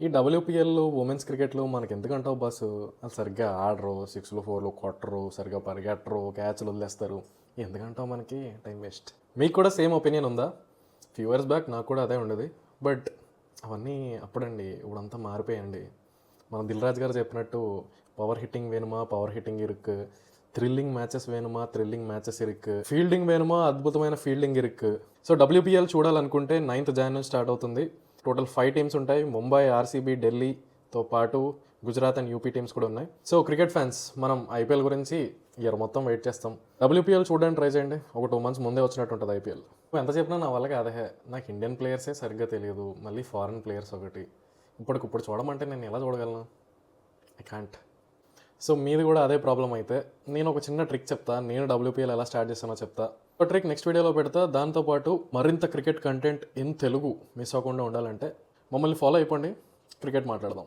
ఈ WPL women's క్రికెట్లో మనకి ఎందుకంటావు బాసు? వాళ్ళు సరిగ్గా ఆడరు, సిక్స్లు ఫోర్లు కొట్టరు, సరిగ్గా పరిగెట్టరు, క్యాచ్లు వదిలేస్తారు. ఎందుకంటావు మనకి టైం వేస్ట్? మీకు కూడా సేమ్ ఒపీనియన్ ఉందా? ఫ్యూ ఇయర్స్ బ్యాక్ నాకు కూడా అదే ఉండేది. బట్ అవన్నీ అప్పుడండి, ఇప్పుడంతా మారిపోయండి. మన దిల్ రాజు గారు చెప్పినట్టు పవర్ హిట్టింగ్ వేணுమా పవర్ హిట్టింగ్ ఇరుక్కు, థ్రిల్లింగ్ మ్యాచెస్ వేணுమా థ్రిల్లింగ్ మ్యాచెస్ ఇరుక్కు, ఫీల్డింగ్ వేணுమా అద్భుతమైన ఫీల్డింగ్ ఇరుక్కు. సో డబ్ల్యూపీఎల్ చూడాలనుకుంటే 9th Jan నుంచి స్టార్ట్ అవుతుంది. టోటల్ 5 టీమ్స్ ఉంటాయి. ముంబై, ఆర్సీబీ, ఢిల్లీతో పాటు గుజరాత్ అండ్ యూపీ టీమ్స్ కూడా ఉన్నాయి. సో క్రికెట్ ఫ్యాన్స్ మనం ఐపీఎల్ గురించి ఇయర్ మొత్తం వెయిట్ చేస్తాం. డబ్ల్యూపీఎల్ చూడడానికి ట్రై చేయండి. ఒక 2 months ముందే వచ్చినట్టు ఉంటుంది ఐపీఎల్. ఎంత చెప్పినా నా వల్ల కాదే, నాకు ఇండియన్ ప్లేయర్సే సరిగ్గా తెలియదు, మళ్ళీ ఫారిన్ ప్లేయర్స్ ఒకటి. ఇప్పటికిప్పుడు చూడమంటే నేను ఎలా చూడగలను? I can't. సో మీది కూడా అదే ప్రాబ్లం అయితే నేను ఒక చిన్న ట్రిక్ చెప్తా. నేను డబ్ల్యూపీఎల్ ఎలా స్టార్ట్ చేస్తానో చెప్తా. ఒక ట్రిక్ నెక్స్ట్ వీడియోలో పెడతా. దాంతోపాటు మరింత cricket content in Telugu miss అవ్వకుండా ఉండాలంటే మమ్మల్ని ఫాలో అయిపోండి. క్రికెట్ మాట్లాడదాం.